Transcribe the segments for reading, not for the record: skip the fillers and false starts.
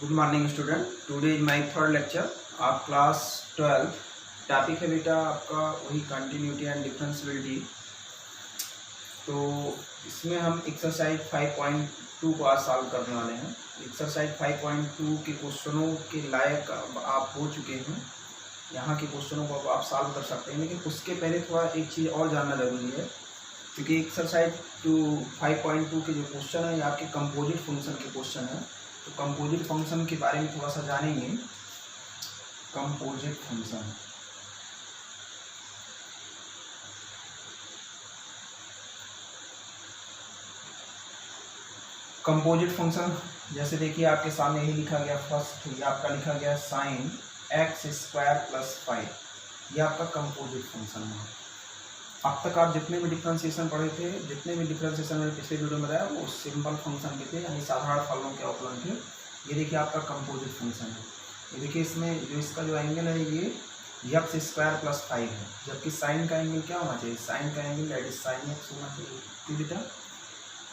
Good morning student, today is my third lecture. आप class 12 topic है बेटा आपका वही कंटिन्यूटी एंड डिफरेंशियबिलिटी। तो इसमें हम एक्सरसाइज 5.2 को आज सॉल्व करने वाले हैं। एक्सरसाइज 5.2 के क्वेश्चनों के लायक आप हो चुके हैं। यहाँ के क्वेश्चनों को आप सॉल्व कर सकते हैं, लेकिन उसके पहले थोड़ा एक चीज़ और जानना ज़रूरी है, क्योंकि एक्सरसाइज 5.2 के जो क्वेश्चन है ये आपके कंपोजिट फंक्शन के क्वेश्चन है। तो कंपोजिट फंक्शन के बारे में थोड़ा सा जानेंगे। कंपोजिट फंक्शन, कंपोजिट फंक्शन जैसे देखिए आपके सामने यही लिखा गया। फर्स्ट ये आपका लिखा गया साइन एक्स स्क्वायर प्लस 5, ये आपका कंपोजिट फंक्शन है। अब तक आप जितने भी डिफरेंशिएशन पढ़े थे, जितने भी डिफरेंशिएशन मैंने पिछले वीडियो में बताया वो सिंपल फंक्शन के थे, यानी साधारण फलों के अवकलन थे। ये देखिए आपका कंपोजिट फंक्शन है। ये देखिए इसमें जो इसका जो एंगल है ये एक्स स्क्वायर प्लस 5 है, जबकि साइन का एंगल क्या होना चाहिए? साइन का angle that is sine x होना चाहिए, ठीक बेटा,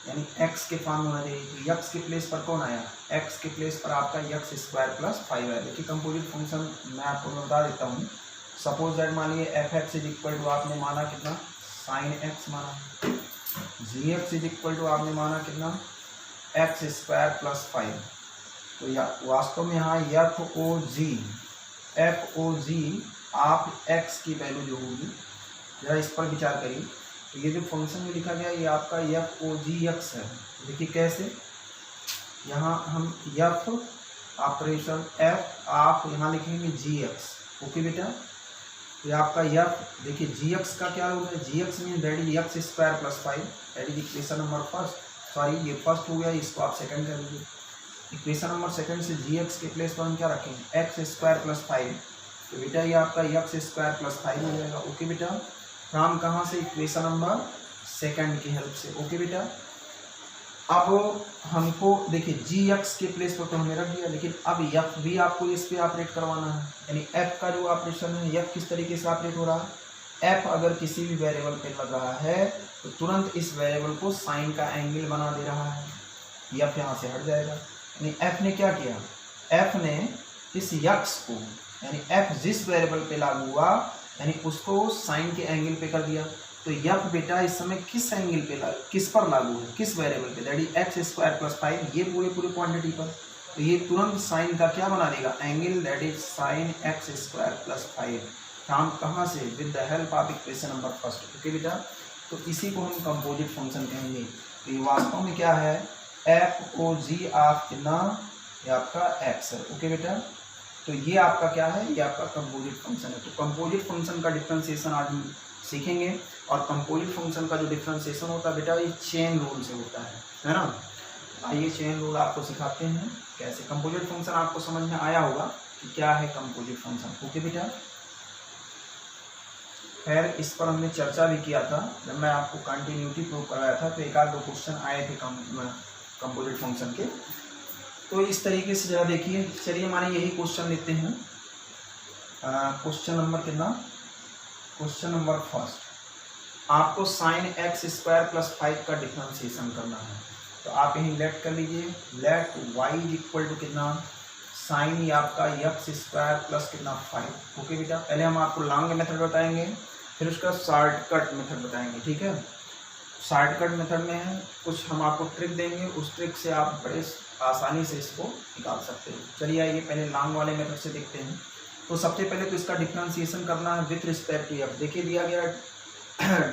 यानी एक्स के फॉर्म होना चाहिए। एक्स के प्लेस पर कौन आया? एक्स के प्लेस पर आपका एक्स स्क्वायर प्लस 5 है। देखिए कंपोजिट फंक्शन मैं आपको बता देता हूँ। सपोज दैट मानिए F X is equal to आपने माना कितना? साइन एक्स माना। G X is equal to आपने माना कितना? X square plus 5। तो या वास्तव में यहाँ एफ ओ जी आप एक्स की वैल्यू जो होगी, जरा इस पर विचार करिए। तो ये जो फंक्शन में लिखा गया ये आपका एफ ओ जी एक्स है। देखिए कैसे, यहाँ हम एफ ऑपरेशन एफ आप यहाँ लिखेंगे जी एक्स, ओके बेटा। ये आपका एफ देखिए जी एक्स का क्या होगा? G X mean that is X square plus 5, that is equation number first. Sorry ये फर्स्ट हो गया, इसको आप सेकंड कर लीजिए। इक्वेशन नंबर सेकंड से जी एक्स के प्लेस पर हम क्या रखेंगे? X square plus 5। तो बेटा ये आपका एक्स स्क्वायर प्लस 5 हो जाएगा, ओके बेटा। फ्रॉम कहाँ से? इक्वेशन नंबर सेकंड की हेल्प से, ओके बेटा। अब हमको देखिए जी एक्स के प्लेस पर तो हमने रख दिया, लेकिन अब एफ भी आपको इस पे ऑपरेट करवाना है, यानी एफ का जो ऑपरेशन है एफ किस तरीके से ऑपरेट हो रहा है? एफ अगर किसी भी वेरिएबल पे लग रहा है तो तुरंत इस वेरिएबल को साइन का एंगल बना दे रहा है, एफ यहाँ से हट जाएगा। यानी एफ ने क्या किया? एफ ने इस यक्स को, यानी एफ जिस वेरिएबल पे लागू हुआ यानी उसको साइन के एंगल पे कर दिया। तो एफ बेटा इस समय किस एंगल पे किस पर लागू है? किस वेरिएबल पे? That is X square plus 5, ये पूरे क्वांटिटी पर। तो ये तुरंत साइन का क्या बना देगा? Angle, that is sine x square plus 5। काम कहाँ से? With the help of equation number first, okay बेटा। तो इसी को हम कंपोजिट फंक्शन कहेंगे। तो ये वास्तव में क्या है? एफ ओ जी ऑफ कितना? ये आपका एक्स है, ओके बेटा। तो ये आपका क्या है? ये आपका कंपोजिट फंक्शन है। तो कंपोजिट फंक्शन का डिफरेंशिएशन आज हम सीखेंगे। और कंपोजिट फंक्शन का जो डिफरेंशिएशन होता है बेटा ये चेन रूल से होता है ना। आइए चेन रूल आपको सिखाते हैं कैसे। कंपोजिट फंक्शन आपको समझ में आया होगा कि क्या है कंपोजिट फंक्शन, ओके बेटा। खैर इस पर हमने चर्चा भी किया था जब मैं आपको कंटिन्यूटी प्रूव कराया था, तो एक आध दो क्वेश्चन आए थे कंपोजिट फंक्शन के। तो इस तरीके से जरा देखिए। चलिए माने यही क्वेश्चन लेते हैं। क्वेश्चन नंबर कितना? Question number first. आपको साइन एक्स स्क्वायर प्लस 5 का डिफरेंशिएशन करना है। तो आप यहीं लेट कर लीजिए। Let Y is equal to कितना? साइन ये आपका एक्स स्क्वायर प्लस कितना? 5, ओके बेटा। पहले हम आपको लॉन्ग मेथड बताएंगे, फिर उसका शॉर्टकट मेथड बताएंगे, ठीक है। शॉर्टकट मेथड में कुछ हम आपको ट्रिक देंगे, उस ट्रिक से आप बड़े आसानी से इसको निकाल सकते हैं। चलिए आइए पहले लॉन्ग वाले मेथड से देखते हैं। तो सबसे पहले तो इसका डिफरेंशिएशन करना है विथ रिस्पेक्ट टू एक्स। देखिए दिया गया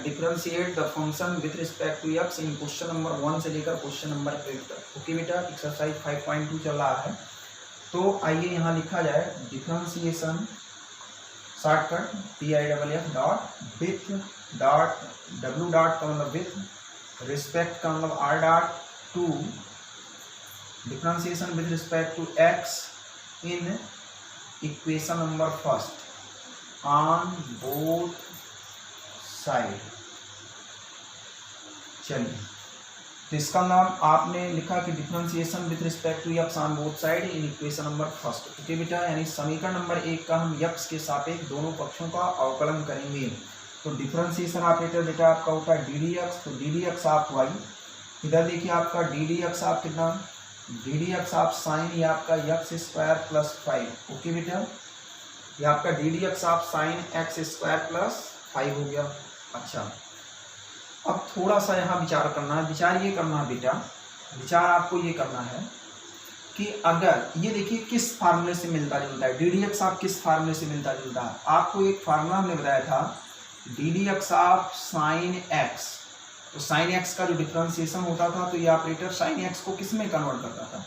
differentiate the function with respect to x in question number 1 से लेकर क्वेश्चन नंबर 8 तक, ओके बेटा। एक्सरसाइज 5.2 चल रहा है। तो आइए यहाँ लिखा जाए differentiation shortcut PIFF dot with dot W dot का मतलब विथ, रिस्पेक्ट का मतलब R dot to, differentiation with respect to x in equation number first on both side. चलिए तो इसका नाम आपने लिखा कि differentiation with respect to x on both side in equation number first, okay बेटा। यानी समीकरण नंबर 1 का हम एक्स के सापेक्ष दोनों पक्षों का अवकलन करेंगे। तो डिफरेंशिएशन ऑपरेटर बेटा आपका होता है डी डी एक्स। तो D D x of Y, इधर देखिए आपका डी डी एक्स ऑफ कितना? D D x of sine ये आपका एक्स स्क्वायर प्लस 5। ओके बेटा, ये आपका D D x of sine x square plus 5 हो गया। अच्छा, अब थोड़ा सा यहाँ विचार करना है। विचार ये करना है बेटा, विचार आपको ये करना है कि अगर ये देखिए किस फार्मूले से मिलता जुलता है, डी डी एक्स ऑफ किस फार्मूले से मिलता जुलता है। आपको एक फार्मूला हमने बताया था, D D x of sine x. तो साइन एक्स का जो डिफ्रेंसिएशन होता था, तो ये ऑपरेटर साइन एक्स को किस में कन्वर्ट करता था।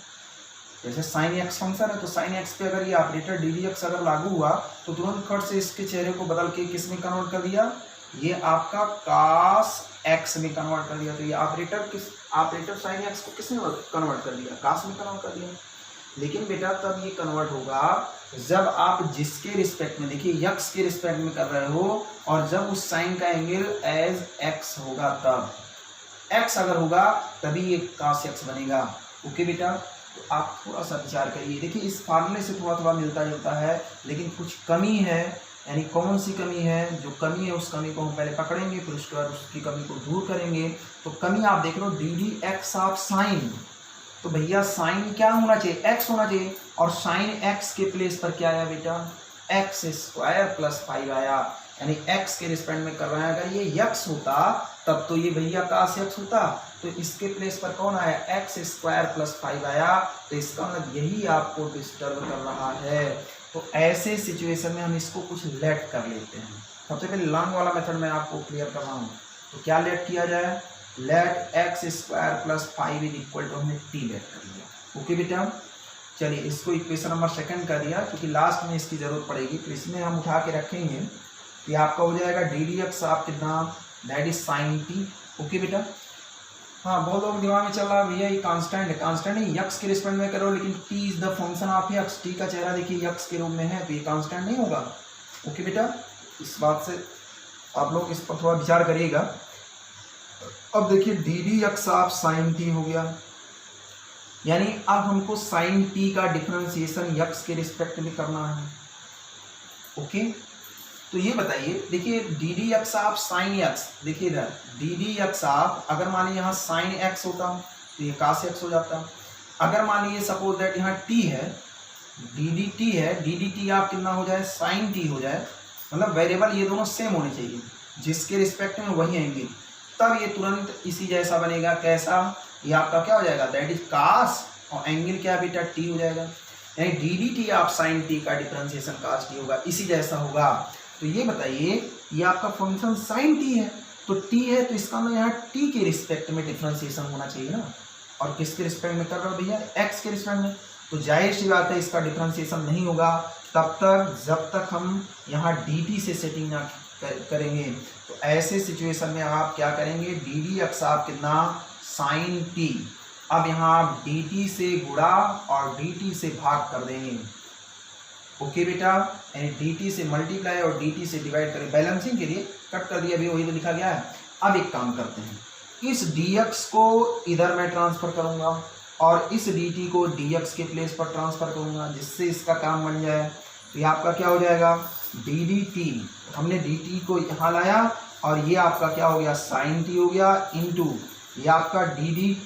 जैसे साइन एक्स फंक्शन है, तो साइन एक्स पे अगर ये ऑपरेटर डी डी एक्स अगर लागू हुआ, तो तुरंत खट से इसके चेहरे को बदल के किस में कन्वर्ट कर दिया, ये आपका कास एक्स में कन्वर्ट कर दिया। तो ये ऑपरेटर साइन एक्स को किस में कन्वर्ट कर दिया, कास में कन्वर्ट कर दिया। लेकिन बेटा तब ये कन्वर्ट होगा जब आप जिसके रिस्पेक्ट में, देखिए यक्स के रिस्पेक्ट में कर रहे हो, और जब उस साइन का एंगल एज एक्स होगा, तब एक्स अगर होगा तभी ये कास एक्स बनेगा। ओके बेटा, तो आप थोड़ा सा विचार करिए। देखिए इस फार्मूले से थोड़ा थोड़ा मिलता जुलता है, लेकिन कुछ कमी है। यानी कौन सी कमी है? जो कमी है उस कमी को हम पहले पकड़ेंगे, फिर उसके बाद उसकी कमी को दूर करेंगे। तो कमी आप देख लो, D D x of sine, तो भैया साइन क्या होना चाहिए, एक्स होना चाहिए। और साइन एक्स के प्लेस पर क्या आया बेटा, एक्स स्क्वायर प्लस 5 आया। यानी एक्स के रिस्पेक्ट में कर रहे हैं। अगर ये यक्स होता तब तो ये भैया कास यक्स होता, तो इसके प्लेस पर कौन आया, एक्स स्क्वायर प्लस 5 आया। तो इसका मतलब यही आपको डिस्टर्ब कर रहा है। तो ऐसे सिचुएशन में हम इसको कुछ लेट कर लेते हैं। सबसे पहले लॉन्ग वाला मेथड मैं आपको क्लियर कर रहा हूँ। तो क्या लेट किया जाए, let X square plus 5 is equal to, हमने टी लेट कर लिया। ओके बेटा, चलिए इसको इक्वेशन नंबर 2 कर दिया, क्योंकि लास्ट में इसकी जरूरत पड़ेगी। तो इसमें हम उठा के रखेंगे, तो आपका हो जाएगा डी डी एक्स आप कितना, that is sine T. Okay बेटा, हाँ बहुत लोग दिमाग में चल रहा है भैया ये कांस्टेंट है, कांस्टेंट नहीं, यक्स के रिस्पेक्ट में करो, लेकिन T is the function of x. T का चेहरा देखिए यक्स के रूप में है, तो ये कांस्टेंट नहीं होगा। ओके बेटा, इस बात से आप लोग इस पर थोड़ा विचार करिएगा। अब देखिए D D x of sine T हो गया, यानी अब हमको साइन टी का डिफरेंशिएशन यक्स के रिस्पेक्ट में करना है। ओके, तो ये बताइए, देखिए D D x of sine x, देखिए इधर डी डी एक्स ऑफ, अगर मान लीजिए यहाँ साइन एक्स होता तो ये कास एक्स हो जाता। अगर मान लीजिए सपोज दैट यहाँ टी है, डी डी टी है, डी डी टी आप कितना हो जाए, साइन टी हो जाए। मतलब वेरिएबल ये दोनों सेम होने चाहिए, जिसके रिस्पेक्ट में वही आएंगे, तब ये तुरंत इसी जैसा बनेगा। कैसा, ये आपका क्या हो जाएगा, दैट इज कास, और एंगल क्या बेटा, टी हो जाएगा। यानी डी डी टी आप साइन टी का डिफरेंशिएशन कास टी होगा, इसी जैसा होगा। तो ये बताइए, ये आपका फंक्शन साइन टी है, तो टी है, तो इसका मतलब यहाँ टी के रिस्पेक्ट में डिफरेंशिएशन होना चाहिए ना। और किसके रिस्पेक्ट में कर रहा हूँ भैया, एक्स के रिस्पेक्ट में। तो जाहिर सी बात है इसका डिफरेंशिएशन नहीं होगा तब तक जब तक हम यहाँ डी टी से सेटिंग ना करेंगे। तो ऐसे सिचुएशन में आप क्या करेंगे, डी डी एक्स आप कितना, साइन टी। अब यहाँ आप डी टी से गुणा और डी टी से भाग कर देंगे। ओके बेटा, यानी डी टी से मल्टीप्लाई और डी टी से डिवाइड करें, बैलेंसिंग के लिए कट कर दिया, अभी वही तो लिखा गया है। अब एक काम करते हैं, इस डी एक्स को इधर मैं ट्रांसफ़र करूँगा और इस डी टी को डी एक्स के प्लेस पर ट्रांसफ़र करूँगा, जिससे इसका काम बन जाए। तो ये आपका क्या हो जाएगा, डी डी टी, हमने डी टी को यहाँ लाया और ये आपका क्या हो गया, साइन टी हो गया, इनटू ये आपका डी डी,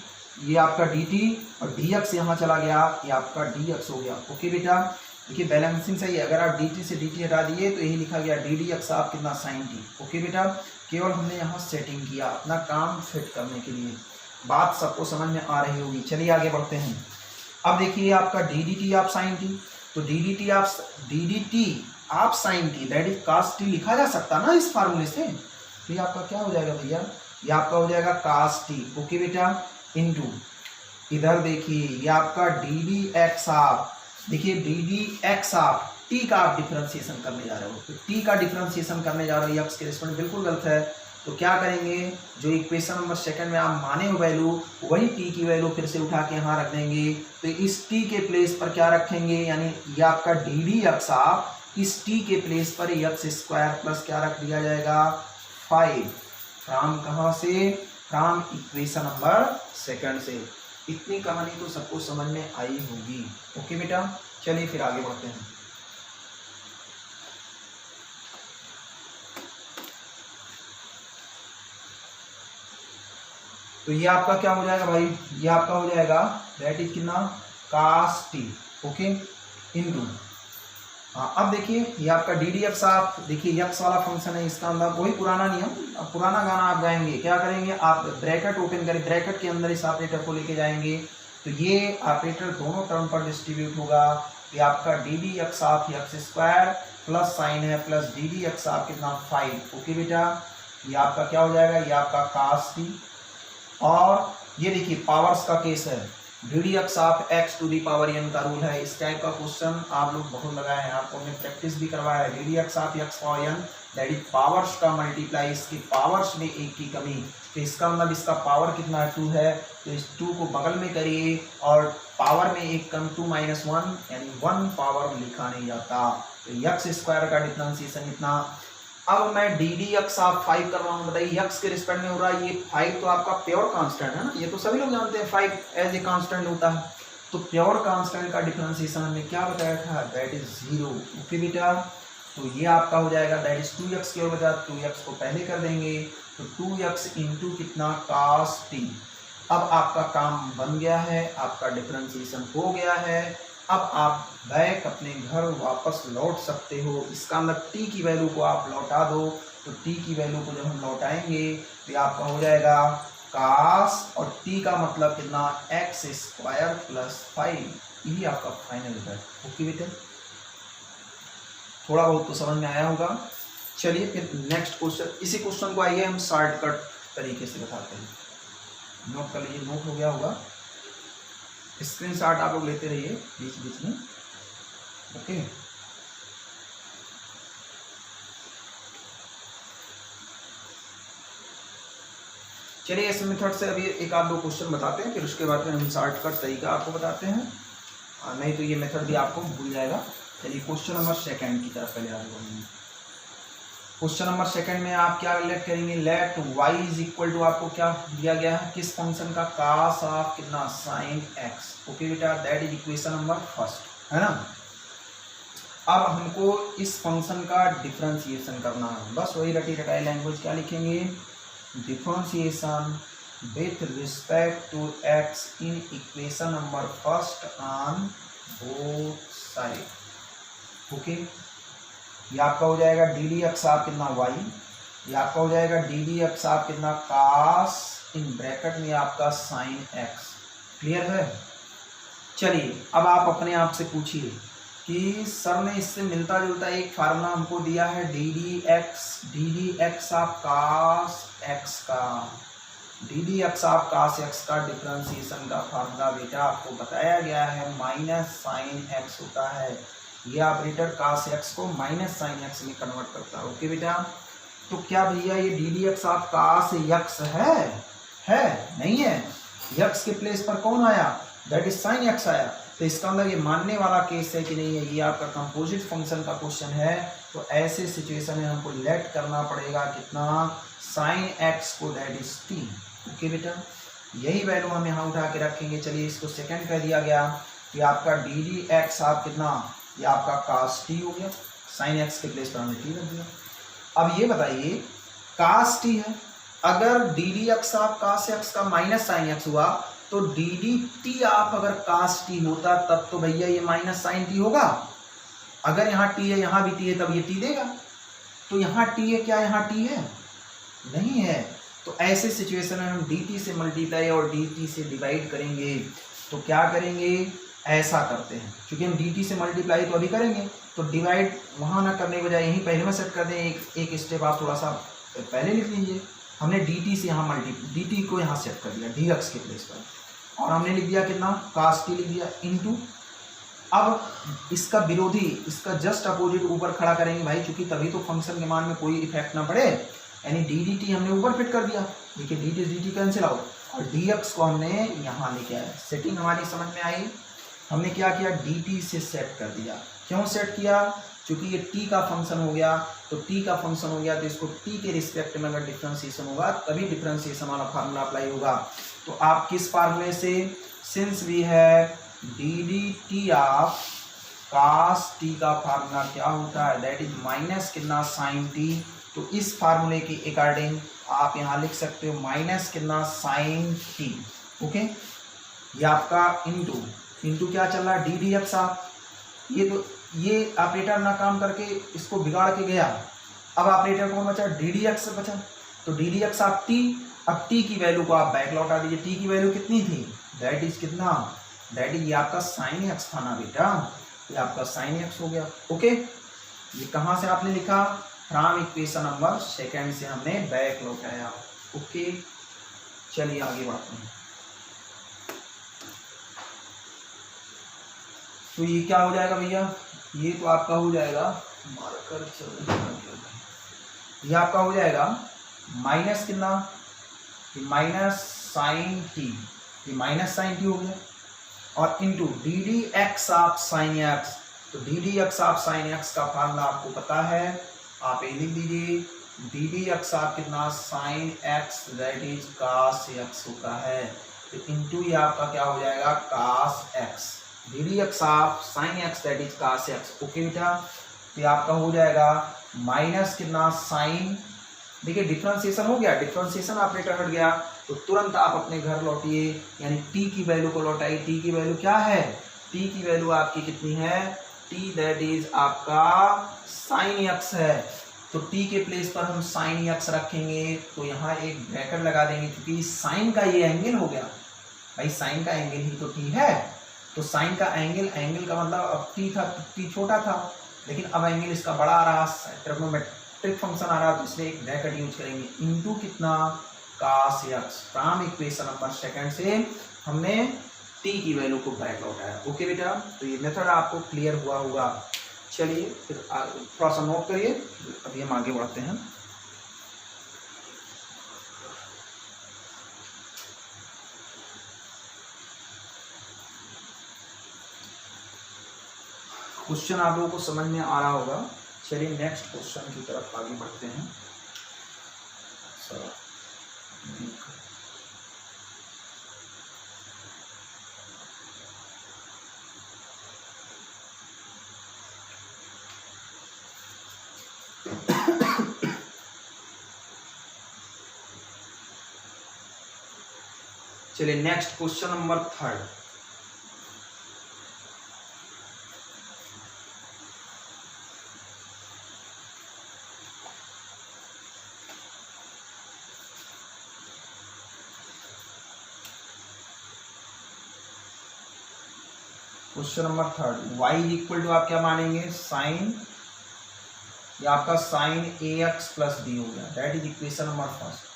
ये आपका डी टी, और डी एक्स यहाँ चला गया, ये आपका डी एक्स हो गया। ओके बेटा, देखिए बैलेंसिंग सही है। अगर आप डी टी से डी टी हटा दिए तो यही लिखा गया, डी डी एक्स आप कितना, साइन टी। ओके बेटा, केवल हमने यहाँ सेटिंग किया अपना काम फिट करने के लिए। बात सबको समझ में आ रही होगी। चलिए आगे बढ़ते हैं। अब देखिए आपका डी डी टी आप साइन टी, तो डी डी टी आप sine T, that is cos T लिखा जा सकता ना इस फार्मूले से। तो ये आपका क्या हो जाएगा भैया, ये आपका हो जाएगा कास टी। ओके बेटा, इनटू इधर देखिए ये आपका डी डी एक्स आप, देखिए डी डी एक्स आप टी का आप डिफरेंशिएशन करने जा रहे हो। तो टी का डिफरेंशिएशन करने जा रहे हो एक्स के रिस्पेक्ट, बिल्कुल गलत है। तो क्या करेंगे, जो इक्वेशन नंबर 2 में आप माने हो वैल्यू, वही टी की वैल्यू फिर से उठा के यहाँ रख देंगे। तो इस टी के प्लेस पर क्या रखेंगे, यानी ये आपका डी डी एक्स आप, इस टी के प्लेस पर एक्स स्क्वायर प्लस क्या रख दिया जाएगा, 5। फ्रॉम कहाँ से, फ्रॉम इक्वेशन नंबर 2 से। इतनी कहानी तो सबको समझ में आई होगी। ओके बेटा, चलिए फिर आगे बढ़ते हैं। तो ये आपका क्या हो जाएगा भाई, ये आपका हो जाएगा दैट इज कितना cos t, ओके, इनटू, हाँ अब देखिए ये आपका डी डी एक्स, आप देखिए यक्स वाला फंक्शन है, इसका अंदर वही पुराना नियम, अब पुराना गाना आप गाएंगे, क्या करेंगे आप ब्रैकेट ओपन करें, ब्रैकेट के अंदर इस ऑपरेटर को लेके जाएंगे, तो ये ऑपरेटर दोनों टर्म पर डिस्ट्रीब्यूट होगा, ये आपका D D x of X square plus sine है plus D D x of कितना 5, ओके बेटा, ये आपका क्या हो जाएगा, ये आपका cos t, और ये देखिए पावर्स का केस है, D D x of X to the power n का रूल है, इस टाइप का क्वेश्चन आप लोग बहुत लगाए हैं, आपको हमने प्रैक्टिस भी करवाया है, D D x of x power n that is powers का मल्टीप्लाई, इसकी पावर्स में एक की कमी, तो इसका मतलब इसका पावर कितना है 2 है, तो इस 2 को बगल में करिए और पावर में एक कम 2 - 1 यानी 1 पावर लिखा नहीं जाता, तो एक्स स्क्वायर का डिफरेंशिएशन इतना। अब मैं डी डी एक्स ऑफ 5 कर रहा हूँ, बताइए एक्स के रिस्पेक्ट में हो रहा है, ये 5 तो आपका प्योर कांस्टेंट है ना, ये तो सभी लोग जानते हैं 5 एज ए कांस्टेंट होता है, तो प्योर कांस्टेंट का डिफरेंशिएशन हमने क्या बताया था, दैट इज 0, ओके बेटा, तो ये आपका हो जाएगा दैट इज 2x के बजाय 2x को पहले कर देंगे, तो 2x इंटू कितना cos t, अब आपका काम बन गया है, आपका डिफरेंशिएशन हो गया है, अब आप बैक अपने घर वापस लौट सकते हो, इसका मतलब t की वैल्यू को आप लौटा दो, तो t की वैल्यू को जब हम लौटाएंगे तो आपका हो जाएगा cos, और t का मतलब कितना x स्क्वायर प्लस 5, यही आपका फाइनल रिजल्ट, ओके बेटा, थोड़ा बहुत तो समझ में आया होगा। चलिए फिर नेक्स्ट क्वेश्चन, इसी क्वेश्चन को आइए हम शॉर्टकट तरीके से बताते हैं, नोट कर लीजिए, नोट हो गया होगा, स्क्रीनशॉट आप लोग लेते रहिए बीच बीच में, ओके। चलिए इस मेथड से अभी एक आध दो क्वेश्चन बताते हैं, फिर उसके बाद में हम शॉर्टकट तरीका आपको बताते हैं, नहीं तो ये मेथड भी आपको भूल जाएगा। चलिए क्वेश्चन नंबर सेकंड की तरफ पहले आगे बढ़ेंगे। क्वेश्चन नंबर सेकंड में आप क्या लेट करेंगे, let y is equal to, आपको क्या दिया गया है, किस फंक्शन का cos ऑफ कितना sin x, ओके बेटा, that is equation number first, है ना। अब हमको इस फंक्शन का डिफरेंशिएशन करना है, बस वही रटी रटाई लैंग्वेज, क्या लिखेंगे, differentiation with respect to x in equation number first on both side, okay. ये आपका हो जाएगा डी डी एक्स आप कितना y, ये आपका हो जाएगा डी डी एक्स आप कितना cos, इन ब्रैकेट में आपका sin x, क्लियर है। चलिए अब आप अपने आप से पूछिए कि सर ने इससे मिलता जुलता एक फार्मूला हमको दिया है, डी डी एक्स आप cos x का, डी डी एक्स आप cos x का डिफरेंशिएशन का फार्मूला बेटा आपको बताया गया है माइनस साइन x होता है, ये ऑपरेटर cos x को माइनस साइन x में कन्वर्ट करता है, ओके बेटा। तो क्या भैया ये डी डी एक्स आप cos x है नहीं है, x के प्लेस पर कौन आया, दैट इज साइन x आया, तो इसका मतलब ये मानने वाला केस है कि नहीं है, ये आपका कंपोजिट फंक्शन का क्वेश्चन है, तो ऐसे सिचुएशन में हमको लेट करना पड़ेगा कितना साइन x को, दैट इज t, ओके बेटा, यही वैल्यू हम यहाँ उठा के रखेंगे। चलिए इसको सेकंड कर दिया गया, कि आपका डी डी एक्स आप कितना, ये आपका cos t हो गया, साइन x के प्लेस पर हमने t रख दिया। अब ये बताइए cos t है, अगर डी डी एक्स आप cos x का माइनस साइन x हुआ, तो डी डी टी आप अगर cos t होता तब तो भैया ये माइनस साइन t होगा, अगर यहाँ t है यहाँ भी t है तब ये t देगा, तो यहाँ t है क्या यहाँ t है नहीं है, तो ऐसे सिचुएशन में हम dt से मल्टीप्लाई और dt से डिवाइड करेंगे, तो क्या करेंगे ऐसा करते हैं, क्योंकि हम dt से मल्टीप्लाई तो अभी करेंगे, तो डिवाइड वहाँ ना करने के बजाय यहीं पहले में सेट कर दें, एक स्टेप आप थोड़ा सा पहले लिख लीजिए, हमने dt से यहाँ dt को यहाँ सेट कर दिया dx के प्लेस पर, और हमने लिख दिया कितना cos t लिख दिया इनटू, अब इसका विरोधी, इसका जस्ट अपोजिट ऊपर खड़ा करेंगे भाई, क्योंकि तभी तो फंक्शन के मान में कोई इफेक्ट ना पड़े, यानी डी डी टी हमने ऊपर फिट कर दिया, देखिए डी टी कैंसिल आउट, और डी एक्स को हमने यहाँ लेके आया, सेटिंग हमारी समझ में आई, हमने क्या किया डी टी से सेट कर दिया, क्यों सेट किया, क्योंकि ये t का फंक्शन हो गया, तो t का फंक्शन हो गया तो इसको t के रिस्पेक्ट में अगर डिफरेंशिएशन होगा तभी डिफरेंशिएशन वाला फार्मूला अप्लाई होगा, तो आप किस फार्मूले से, सिंस वी है D D T of cos t का फार्मूला क्या होता है, दैट इज माइनस कितना साइन t, तो इस फार्मूले के अकॉर्डिंग आप यहाँ लिख सकते हो माइनस कितना साइन टी। ओके, ये आपका इंटू क्या चल रहा है, डी डी एक्स आप, ये ऑपरेटर ना काम करके इसको बिगाड़ के गया। अब ऑपरेटर कौन बचा, डी डी एक्स बचा। तो डी डी एक्स आप टी, अब टी की वैल्यू को आप बैक लौटा दीजिए। टी की वैल्यू कितनी थी, दैट इज कितना, दैट इज ये आपका साइन एक्स था ना बेटा, ये आपका साइन एक्स हो गया। ओके, ये कहाँ से आपने लिखा, फ्रॉम इक्वेशन नंबर सेकेंड से हमने बैक लौटाया। ओके, चलिए आगे बढ़ते हैं। तो ये क्या हो जाएगा भैया, ये तो आपका हो जाएगा मार्कर, ये आपका हो जाएगा माइनस कितना, माइनस साइन टी, ये माइनस साइन टी हो गया, और into D D x of sine x. तो D D x of sine x का फार्मूला आपको पता है, आप ये लिख दीजिए, डी डी एक्स ऑफ कितना, sine x, that is cos X होता है। तो इंटू ये आपका क्या हो जाएगा, cos X, D D x of sine x that is cos x. Okay बेटा, तो आपका हो जाएगा माइनस कितना साइन, देखिए डिफरेंशिएशन हो गया, डिफरेंशिएशन ऑपरेटर हट गया, तो तुरंत आप अपने घर लौटिए, यानी टी की वैल्यू को लौटाइए। टी की वैल्यू क्या है, टी की वैल्यू आपकी कितनी है, टी दैट इज आपका साइन एक्स है। तो टी के प्लेस पर हम साइन एक्स रखेंगे, तो यहाँ एक ब्रैकेट लगा देंगे, क्योंकि साइन का ये एंगल हो गया भाई, साइन का एंगल ही तो टी है। तो साइन का एंगल, एंगल का मतलब अब टी था, टी छोटा था, लेकिन अब एंगल इसका बड़ा आ रहा, ट्रिग्नोमेट्रिक फंक्शन आ रहा, तो इसलिए एक ब्रैकेट यूज करेंगे, इंटू कितना, cos X. From equation number second से हमने टी की वैल्यू को बैक लौटाया। ओके बेटा, तो ये मेथड आपको क्लियर हुआ होगा। चलिए फिर थोड़ा सा नोट करिए, अभी हम आगे बढ़ते हैं। क्वेश्चन आप लोगों को समझ में आ रहा होगा। चलिए नेक्स्ट क्वेश्चन की तरफ आगे बढ़ते हैं। चलिए next question number third. Question number third, y is equal to आप क्या मानेंगे, साइन, ये आपका साइन ए एक्स प्लस बी हो गया, that is equation number first.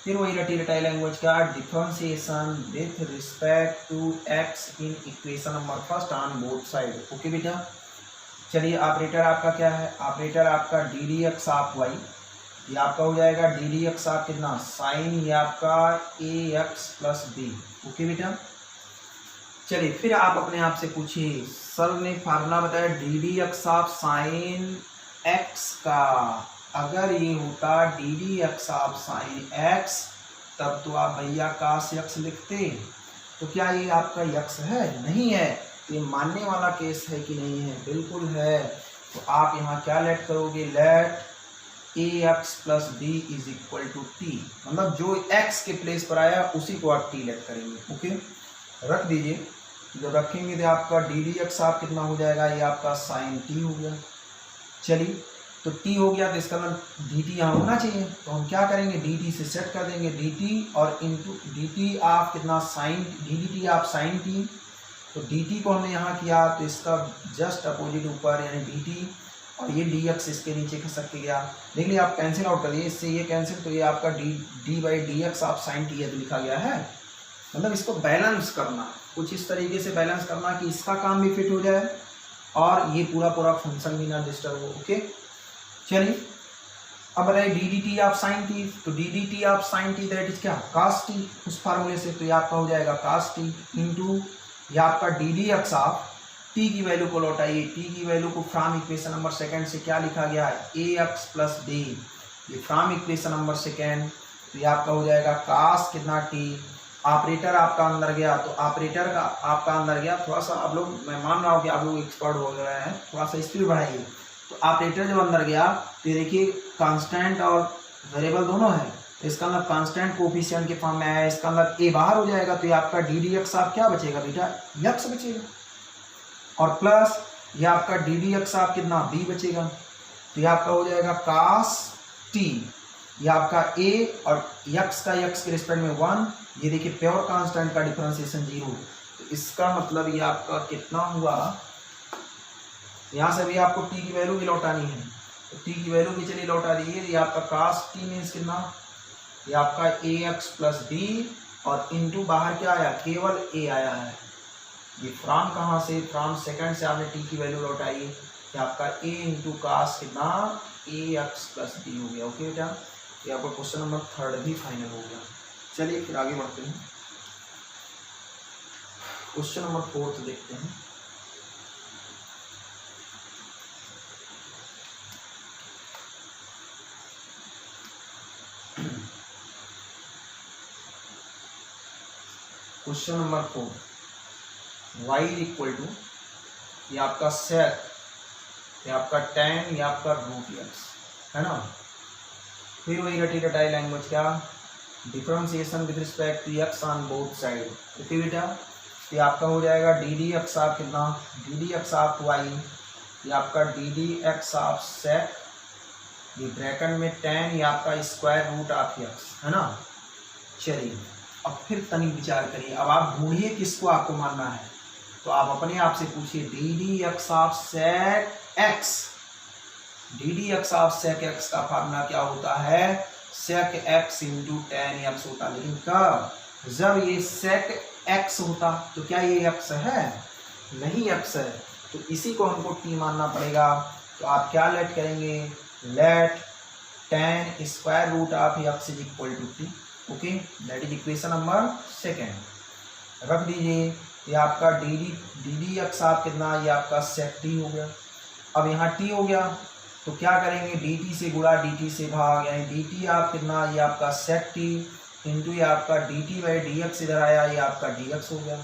फिर वही रटी रटाई लैंग्वेज का differentiation with respect to x in equation number first on both side. Okay बेटा, चलिए ऑपरेटर आपका क्या है, ऑपरेटर आपका D D x of y, ये आपका हो जाएगा डी डी एक्स ऑफ कितना, साइन, ये आपका ए एक्स प्लस बी। ओके बेटा, चलिए फिर आप अपने आप से पूछिए, सर ने फार्मूला बताया d D x of sine x का, अगर ये होता D D x of sine x, तब तो आप भैया कास एक्स लिखते। तो क्या ये आपका यक्स है, नहीं है, ये मानने वाला केस है कि नहीं है, बिल्कुल है। तो आप यहाँ क्या लेट करोगे, let a x plus b is equal to t, मतलब जो एक्स के प्लेस पर आया उसी को आप टी लेट करेंगे। ओके, रख दीजिए, जब रखेंगे तो आपका डी डी एक्स आप कितना हो जाएगा, ये आपका साइन टी हो गया। चलिए तो t हो गया, तो इसका मतलब डी टी यहाँ होना चाहिए, तो हम क्या करेंगे, डी टी से सेट कर देंगे, डी टी और इंटू डी टी आप कितना, साइन, डी डी टी आप साइन टी। तो डी टी को हमने यहाँ किया, तो इसका जस्ट अपोजिट ऊपर यानी डी टी, और ये डी एक्स इसके नीचे खसक के गया। देख लिया, आप कैंसिल आउट करिए, इससे ये कैंसिल, तो ये आपका डी बाई डी एक्स आप साइन टी है, तो लिखा गया है। मतलब इसको बैलेंस करना, कुछ इस तरीके से बैलेंस करना कि इसका काम भी फिट हो जाए और ये पूरा फंक्शन भी ना डिस्टर्ब हो। ओके, चलिए अब बताइए D D T of sine T, तो D D T of sine T that is क्या, कास टी, उस फार्मूले से, तो ये आपका हो जाएगा कास टी इंटू ये आपका D D x of T की वैल्यू को लौटाइए, टी की वैल्यू को फ्रॉम इक्वेशन नंबर सेकंड से क्या लिखा गया है, ए एक्स प्लस बी, ये फ्रॉम इक्वेशन नंबर सेकंड, तो ये आपका हो जाएगा कास कितना टी। ऑपरेटर आपका अंदर गया, तो ऑपरेटर का आपका अंदर गया, थोड़ा सा आप लोग, मैं मान रहा हूँ कि आप लोग एक्सपर्ट हो रहे हैं, थोड़ा सा स्पीड बढ़ाइए। तो ऑपरेटर जब अंदर गया, तो देखिए कांस्टेंट और वेरिएबल दोनों है, इसका मतलब कांस्टेंट कोफिशिएंट के फॉर्म में आया, इसका मतलब ए बाहर हो जाएगा, तो ये आपका डी डी एक्स आप क्या बचेगा बेटा, यक्स बचेगा, और प्लस ये आपका डी डी एक्स आप कितना बी बचेगा, तो ये आपका हो जाएगा कास टी, ये आपका ए और यक्स का यक्स के रिस्पेक्ट में 1, ये देखिए प्योर कांस्टेंट का डिफरेंशिएशन 0, तो इसका मतलब ये आपका कितना हुआ, यहाँ से भी आपको टी की वैल्यू भी लौटानी है, तो टी की वैल्यू भी चलिए लौटा दीजिए, ये आपका कास टी मीन्स कितना, ये आपका ए एक्स प्लस बी, और इनटू बाहर क्या आया, केवल ए आया है, ये फ्रॉम कहाँ से, फ्रॉम सेकंड से आपने टी की वैल्यू लौटाई, ये आपका ए इंटू कास कितना, ए एक्स प्लस बी हो गया। ओके बेटा, ये आपका क्वेश्चन नंबर 3 भी फाइनल हो गया। चलिए फिर आगे बढ़ते हैं, क्वेश्चन नंबर 4 देखते हैं। Question number 4, y equal to, ये आपका सेक, ये आपका tan, ये आपका रूट एक्स है ना, फिर वही रटी रटाई लैंग्वेज, क्या differentiation with respect to x on both side. Okay बेटा, ये आपका हो जाएगा डी डी एक्स आप कितना, डी डी एक्स आप वाई, ये आपका डी डी एक्स आप सेक, ये ब्रैकेट में tan, ये आपका स्क्वायर रूट ऑफ एक्स है ना। चलिए अब फिर तनिक विचार करिए, अब आप ढूंढिए किसको आपको मानना है, तो आप अपने आप से पूछिए d D x of sec x, D D x of sec x का फार्मूला क्या होता है, sec x into tan x होता, लेकिन कब, जब ये सेक एक्स होता, तो क्या ये एक्स है, नहीं एक्स है, तो इसी को हमको टी मानना पड़ेगा, तो आप क्या लेट करेंगे, let tan square root of x is equal to t. Okay, that is equation number 2 रख दीजिए, ये आपका डी डी एक्स आप कितना, ये आपका सेक टी हो गया, अब यहाँ टी हो गया, तो क्या करेंगे, डी टी से गुणा डी टी से भाग, यानी डी टी आप कितना, ये आपका सेक टी इंटू ये आपका D T by D x इधर आया, ये आपका डी एक्स हो गया,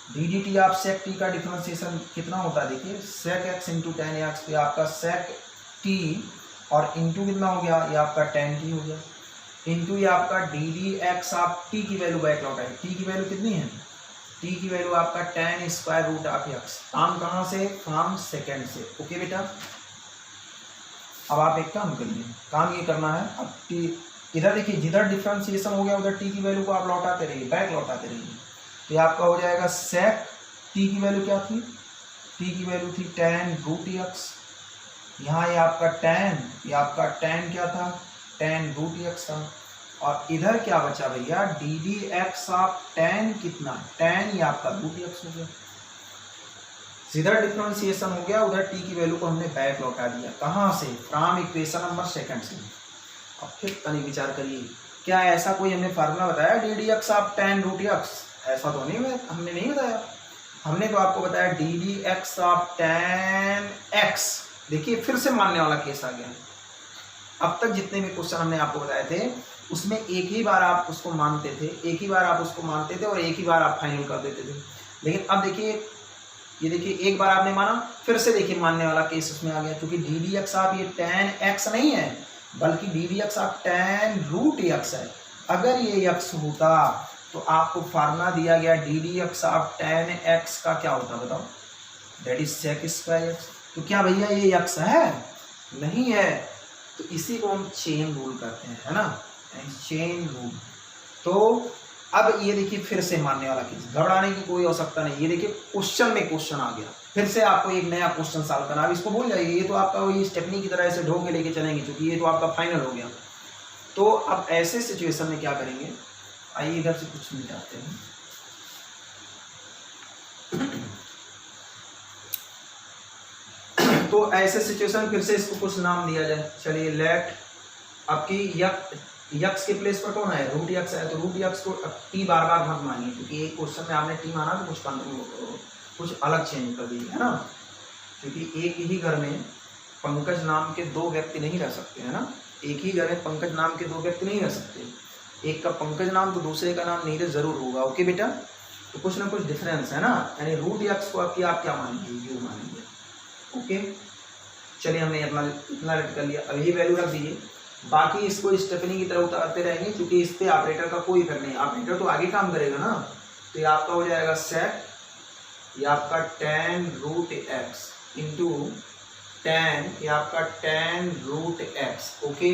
डी डी टी आप सेक टी का डिफरेंशिएशन कितना होता है, देखिए sec x into tan x, तो आपका सेक टी और इंटू कितना हो गया, ये आपका टेन टी हो गया, इंटू ये आपका डी डी एक्स आप टी की वैल्यू बैक लौटाई, टी की वैल्यू कितनी है, टी की वैल्यू आपका tan square root of x, काम कहाँ से, फ्रॉम सेकेंड से। ओके बेटा, अब आप एक काम करिए, काम ये करना है, अब टी इधर देखिए, जिधर डिफरेंशिएशन हो गया उधर टी की वैल्यू को आप लौटाते रहिए, बैक लौटाते रहिए, तो ये आपका हो जाएगा सेक टी की वैल्यू क्या थी, टी की वैल्यू थी टेन रूट एक्स, यहाँ ये आपका टेन, ये आपका टेन क्या था, टेन रूट एक्स था, और इधर क्या बचा भैया, D D x of ten कितना, टेन ये आपका रूट एक्स हो गया, जिधर डिफरेंशिएशन हो गया उधर टी की वैल्यू को हमने बैक लौटा दिया, कहाँ से, फ्रॉम इक्वेशन नंबर 2 से। अब फिर तनिक विचार करिए, क्या ऐसा कोई हमने फार्मूला बताया d D x of tan root x, ऐसा तो नहीं, हमने नहीं बताया, हमने तो आपको बताया d D x of ten x. देखिए फिर से मानने वाला केस आ गया, अब तक जितने भी क्वेश्चन हमने आपको बताए थे उसमें एक ही बार आप उसको मानते थे, एक ही बार आप उसको मानते थे और एक ही बार आप फाइनल कर देते थे, लेकिन अब देखिए, ये देखिए एक बार आपने माना, फिर से देखिए मानने वाला केस उसमें आ गया, क्योंकि डी डी एक्स आप ये टेन एक्स नहीं है, बल्कि डी डी एक्स आप टेन रूट एक्स है, अगर ये एक्स होता तो आपको फार्मूला दिया गया डी डी एक्स आप टेन एक्स का क्या होता बताओ, that is sec square x, तो क्या भैया ये एक्स है, नहीं है, तो इसी को हम चेन रूल करते हैं, है ना, चेन रूल। तो अब ये देखिए फिर से मानने वाला केस, घबराने की कोई आवश्यकता नहीं, ये देखिए क्वेश्चन में क्वेश्चन आ गया, फिर से आपको एक नया क्वेश्चन सॉल्व करना, अब इसको भूल जाइए, ये तो आपका वही स्टेपनी की तरह ऐसे ढो के लेके चलेंगे, क्योंकि ये तो आपका फाइनल हो गया। तो अब ऐसे सिचुएशन में क्या करेंगे, आइए इधर से कुछ मिटाते हैं, तो ऐसे सिचुएशन फिर से इसको कुछ नाम दिया जाए, चलिए लेट, आपकी यक्स के प्लेस पर कौन है, रूट यक्स है, तो रूट यक्स को टी बार बार मत मानिए, क्योंकि एक क्वेश्चन में आपने टी माना तो कुछ अलग चेंज कर दीजिए, है ना, क्योंकि एक ही घर में पंकज नाम के 2 व्यक्ति नहीं रह सकते, है ना, एक ही घर में पंकज नाम के 2 व्यक्ति नहीं रह सकते, एक का पंकज नाम तो दूसरे का नाम नीरज जरूर होगा। ओके बेटा, तो कुछ ना कुछ डिफरेंस है ना, यानी रूट यक्स को आपकी आप क्या मानेंगे, यू मानेंगे। ओके, चलिए हमने अपना इतना रेड कर लिया, अब ये वैल्यू रख दीजिए, बाकी इसको स्टेपनी की तरह उतारते रहेंगे क्योंकि इस पे ऑपरेटर का कोई इफेक्ट नहीं, ऑपरेटर तो आगे काम करेगा ना। तो ये आपका हो जाएगा सेक, ये आपका tan root x into tan, ये आपका tan रूट एक्स। ओके,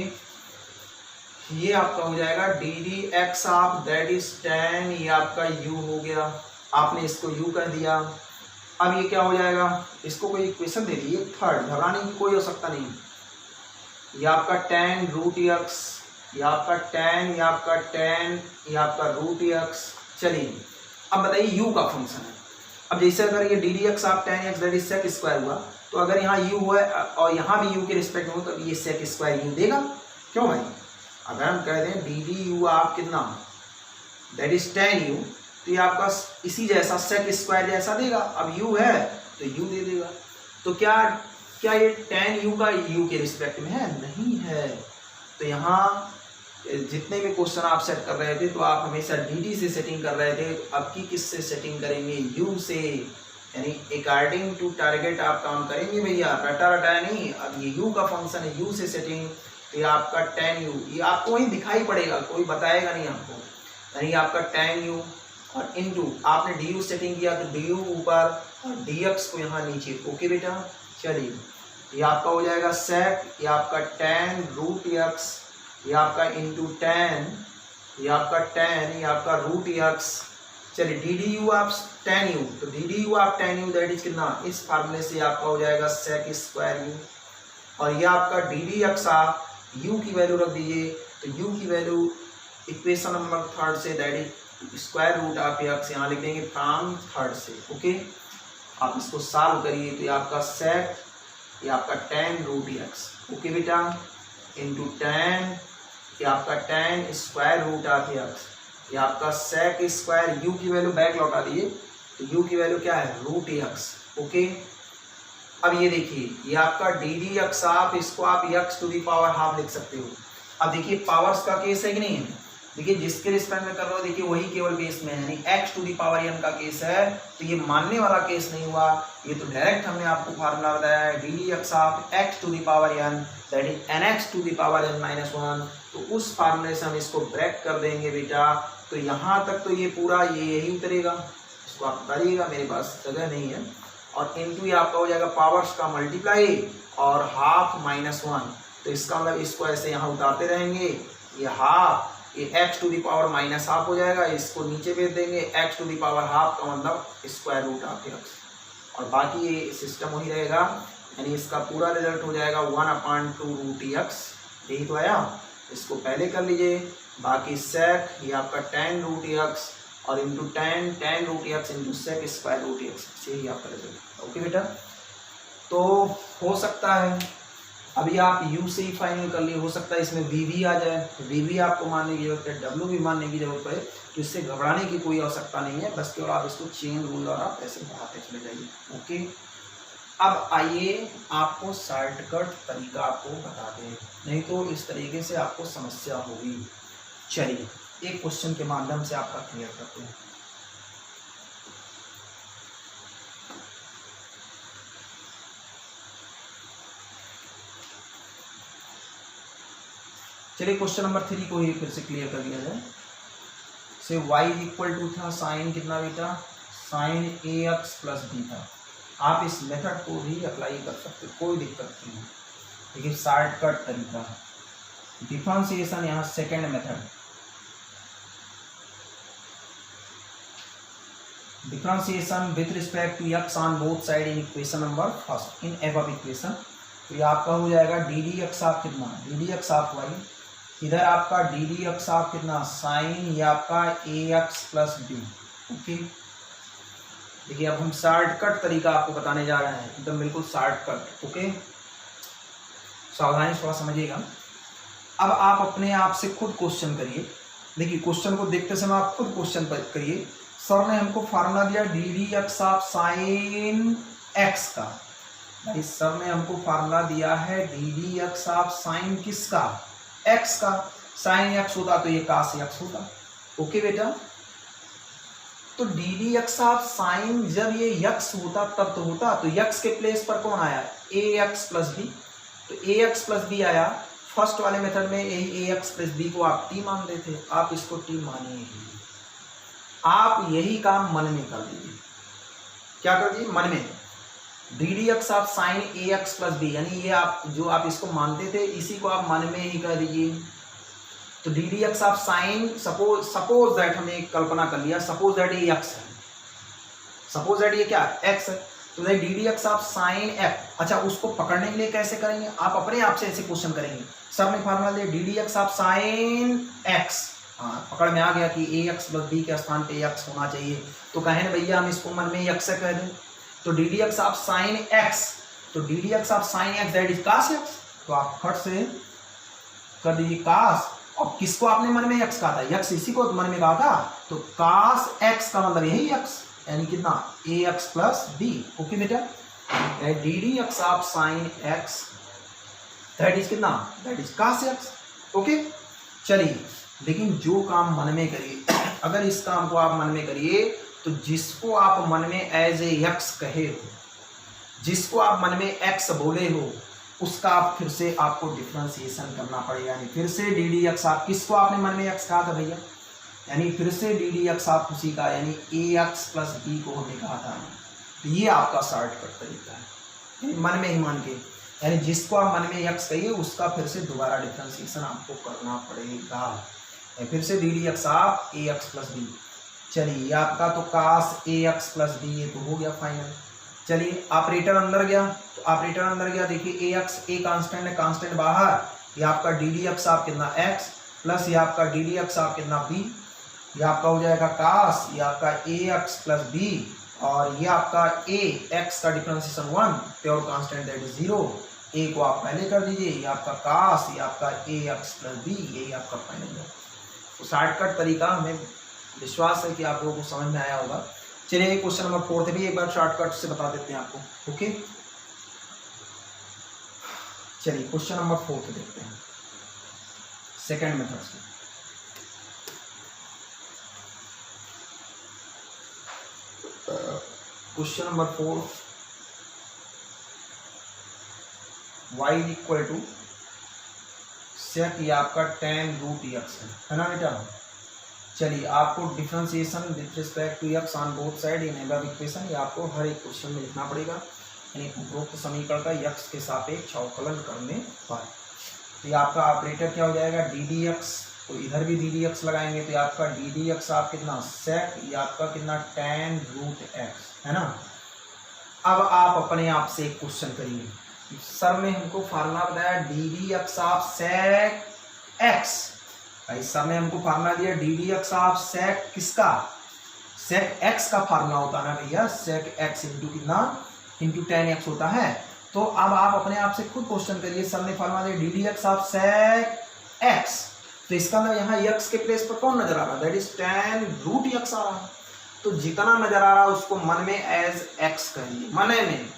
ये आपका हो जाएगा d D x of that is tan, ये आपका u हो गया, आपने इसको u कर दिया। अब ये क्या हो जाएगा, इसको कोई इक्वेशन दे दी थर्ड, घबराने की कोई आवश्यकता नहीं। ये आपका tan रूट एक्स, ये आपका tan, ये आपका tan, ये आपका रूट एक्स। चलिए अब बताइए u का फंक्शन है। अब जैसे अगर ये d D x of tan x that is sec square हुआ, तो अगर यहाँ u हुआ और यहाँ भी u के रिस्पेक्ट में हो तो ये सेक स्क्वायर u देगा। क्यों भाई, अगर हम कह दें डी डी यू आप कितना दैट इज tan u, तो ये आपका इसी जैसा सेक स्क्वायर जैसा देगा। अब u है तो u दे देगा। तो क्या क्या ये tan u का u के रिस्पेक्ट में है? नहीं है। तो यहाँ जितने भी क्वेश्चन आप सेट कर रहे थे तो आप हमेशा dd से सेटिंग कर रहे थे, अब की किस से सेटिंग करेंगे? u से, यानी अकॉर्डिंग टू टारगेट आप काम करेंगे भैया, रटा रटाया नहीं। अब ये u का फंक्शन है, u से सेटिंग, तो ये आपका tan u, ये आपको वहीं दिखाई पड़ेगा, कोई बताएगा नहीं आपको। यानी आपका tan u और इनटू आपने du सेटिंग किया तो du ऊपर और dx को यहाँ नीचे। ओके बेटा, चलिए ये आपका हो जाएगा sec, ये आपका tan रूट x, ये आपका इंटू tan, ये आपका tan, ये आपका रूट x। चलिए डी डी यू आप tan u, तो डी डी यू आप tan u दैट इज कितना, इस फार्मूले से आपका हो जाएगा sec स्क्वायर u। और ये आपका डी डी एक्स आप u की वैल्यू रख दीजिए, तो u की वैल्यू इक्वेशन नंबर थर्ड से that is square root of x, यहाँ लिख देंगे फ्रॉम थर्ड से। ओके, आप इसको सॉल्व करिए तो ये आपका sec, ये आपका tan रूट x। ओके बेटा, इंटू tan, ये आपका tan square root of x, ये आपका sec स्क्वायर, u की वैल्यू बैक लौटा दिए तो u की वैल्यू क्या है, रूट x। ओके, अब ये देखिए ये आपका डी डी एक्स, आप इसको आप x to the power half लिख सकते हो। अब देखिए पावर्स का केस है कि नहीं है, देखिए जिसके रिस्पेक्ट में कर रहे हो देखिए वही केवल बेस में है, यानी x to the power n का केस है, तो ये मानने वाला केस नहीं हुआ। ये तो डायरेक्ट हमने आपको फार्मूला बताया है, D D x of x to the power n that is nx to the power n minus 1। तो उस फार्मूले से हम इसको ब्रेक कर देंगे बेटा। तो यहाँ तक तो ये पूरा ये यही उतरेगा, इसको आप उतारिएगा, मेरे पास जगह नहीं है। और इनटू ये आपका हो जाएगा पावर्स का मल्टीप्लाई और हाफ माइनस 1, तो इसका मतलब इसको ऐसे यहाँ उतारते रहेंगे, ये हाफ, ये x to the power minus half हो जाएगा, इसको नीचे भेज देंगे, x to the power half का मतलब स्क्वायर रूट ऑफ x, और बाकी ये सिस्टम वही रहेगा, यानी इसका पूरा रिजल्ट हो जाएगा 1/2 रूट x। यही तो आया, इसको पहले कर लीजिए। बाकी sec, ये आपका tan रूट x और into tan root x into sec square root x, यही आपका रिजल्ट। ओके बेटा, तो हो सकता है अभी आप u से ही फाइनल कर लिए, हो सकता है इसमें v भी आ जाए, तो v भी आपको मानने की जरूरत है, w भी मानने की जरूरत पड़े, तो इससे घबराने की कोई आवश्यकता नहीं है, बस केवल आप इसको चेन रूल और आप ऐसे बढ़ाते चले जाइए। ओके, अब आइए आपको शॉर्टकट तरीका आपको बता दें, नहीं तो इस तरीके से आपको समस्या होगी। चलिए एक क्वेश्चन के माध्यम से आपका क्लियर करते हैं। चलिए क्वेश्चन नंबर 3 को ही फिर से क्लियर कर दिया जाए। से y इक्वल टू था साइन कितना बेटा, साइन ax प्लस b था। आप इस मेथड को भी अप्लाई कर सकते हो, कोई दिक्कत नहीं है, लेकिन शॉर्टकट तरीका है। डिफरेंशिएशन यहाँ second method, differentiation with respect to x on both side in equation number first in above equation. तो ये आपका हो जाएगा डी डी एक्स ऑफ कितना, D D x of Y, इधर आपका डी डी एक्स ऑफ कितना साइन, ये आपका ए एक्स प्लस बी। ओके, देखिए अब हम शॉर्टकट तरीका आपको बताने जा रहे हैं, एकदम बिल्कुल शॉर्टकट। ओके, सावधानी थोड़ा समझिएगा। अब आप अपने आप से खुद क्वेश्चन करिए, देखिए क्वेश्चन को देखते समय आप खुद क्वेश्चन करिए। सर ने हमको फार्मूला दिया d D x of sine x का, भाई सर ने हमको फार्मूला दिया है D D x of sign किसका, एक्स का। साइन एक्स होता तो ये कास एक्स होता। ओके बेटा, तो D D x of sign जब ये एक्स होता तब तो होता, तो एक्स के प्लेस पर कौन आया, ए एक्स प्लस बी, तो ए एक्स प्लस बी आया। फर्स्ट वाले मेथड में यही ए एक्स प्लस बी को आप टी मान देते, आप इसको टी मानिए ही। आप यही काम मन में कर दीजिए। क्या कर दीजिए? मन में डी डी एक्स आप साइन ए एक्स प्लस बी, यानी ये आप जो आप इसको मानते थे इसी को आप मन में ही कर दीजिए। तो डी डी एक्स आप साइन, सपोज दैट हमने एक कल्पना कर लिया, सपोज दैट ये एक्स है, सपोज दैट ये क्या एक्स है, तो डी डी एक्स आप साइन एक्स। अच्छा, उसको पकड़ने के लिए कैसे करेंगे? आप अपने आप से ऐसे क्वेश्चन करेंगे, सर ने फार्मूला दिया डी डी एक्स आप साइन एक्स, हाँ पकड़ में आ गया कि ए एक्स प्लस बी के स्थान पे एक्स होना चाहिए, तो कहें भैया हम इसको मन में एक्स से कह दें, तो डी डी एक्स आप साइन एक्स, तो डी डी एक्स आप sine x that is cos x, तो आप फट से कर दीजिए कास, और किसको आपने मन में एक्स कहा था? एक्स इसी को मन में कहा था, तो कास एक्स का मतलब यही एक्स, यानी कितना a x plus b. Okay बेटा, डी डी एक्स आप साइन एक्स दैट इज कितना? That is cos x. Okay, चलिए, लेकिन जो काम मन में करिए, अगर इस काम को आप मन में करिए तो जिसको आप मन में एज ए एक्स कहे हो, जिसको आप मन में एक्स बोले हो, उसका आप फिर से आपको डिफ्रेंसिएशन करना पड़ेगा। यानी फिर से डी डी एक्स आप, किसको आपने मन में एक्स कहा था भैया? यानी फिर से डी डी एक्स आप उसी का, यानी ए एक्स प्लस बी को हमने कहा था। तो ये आपका शॉर्टकट तरीका है, मन में ही मान के, यानी जिसको आप मन में एक्स कहिए उसका फिर से दोबारा डिफ्रेंसिएशन आपको करना पड़ेगा। फिर से डी डी एक्स आप ए एक्स प्लस बी, चलिए ये आपका तो कास ए एक्स प्लस बी, ये तो हो गया फाइनल। चलिए ऑपरेटर अंदर गया, तो ऑपरेटर अंदर गया, देखिए ए एक्स, ए कांस्टेंट है, कांस्टेंट बाहर, ये आपका डी डी एक्स आप कितना एक्स, प्लस ये आपका डी डी एक्स आप कितना बी, ये आपका हो जाएगा कास, ये आपका ए एक्स प्लस बी, और ये आपका ए एक्स का differentiation 1, pure constant that is 0, ए को आप पहले कर दीजिए, ये आपका कास, ये आपका ए एक्स प्लस बी, यही आपका फाइनल है। तो शॉर्टकट तरीका, हमें विश्वास है कि आप लोगों को समझ में आया होगा। चलिए क्वेश्चन नंबर 4 भी एक बार शॉर्टकट से बता देते हैं आपको। ओके, चलिए क्वेश्चन नंबर 4 देखते हैं सेकंड मेथड से। Question number 4, y equal to sec, ये आपका tan रूट एक्स है ना बेटा। चलिए आपको differentiation with respect to x on both side in above equation, ये आपको हर एक क्वेश्चन में लिखना पड़ेगा, यानी उपरोक्त समीकरण का एक्स के सापेक्ष अवकलन करने पर। तो ये आपका ऑपरेटर क्या हो जाएगा? डी डी एक्स, तो इधर भी डी डी एक्स लगाएंगे, तो ये आपका डी डी एक्स आप कितना सेक, ये आपका कितना tan रूट एक्स है ना। अब आप अपने आप से एक क्वेश्चन करिए, सर ने हमको फार्मूला बताया डी डी एक्स आप सेक एक्स, भाई सर ने हमको फार्मूला दिया डी डी एक्स आप सेक किसका? सेक एक्स का फार्मूला होता है ना भैया, सेक एक्स इंटू कितना, इंटू tan एक्स होता है। तो अब आप अपने आप से खुद क्वेश्चन करिए, सर ने फार्मूला दिया डी डी एक्स आप सेक एक्स, तो इसका मतलब यहाँ एक्स के प्लेस पर कौन नजर आ रहा है? That is tan root X आ रहा है। तो जितना नजर आ रहा है उसको मन में एज एक्स करिए, मन में,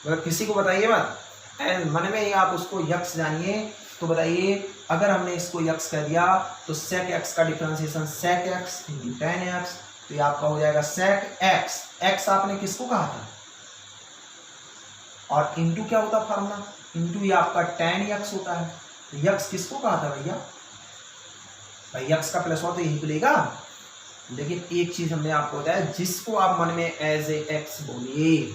मतलब किसी को बताइए मत, एज मन में ही आप उसको एक्स जानिए। तो बताइए, अगर हमने इसको एक्स कह दिया तो सेक एक्स का differentiation sec x into tan x, तो ये आपका हो जाएगा सेक एक्स, एक्स आपने किसको कहा था, और इंटू क्या होता फार्मूला, इंटू ये आपका tan एक्स होता है। तो एक्स किसको कहा था भैया? भाई एक्स का प्लस हो तो यही मिलेगा। लेकिन एक चीज हमने आपको बताया, जिसको आप मन में एज ए एक्स बोलिए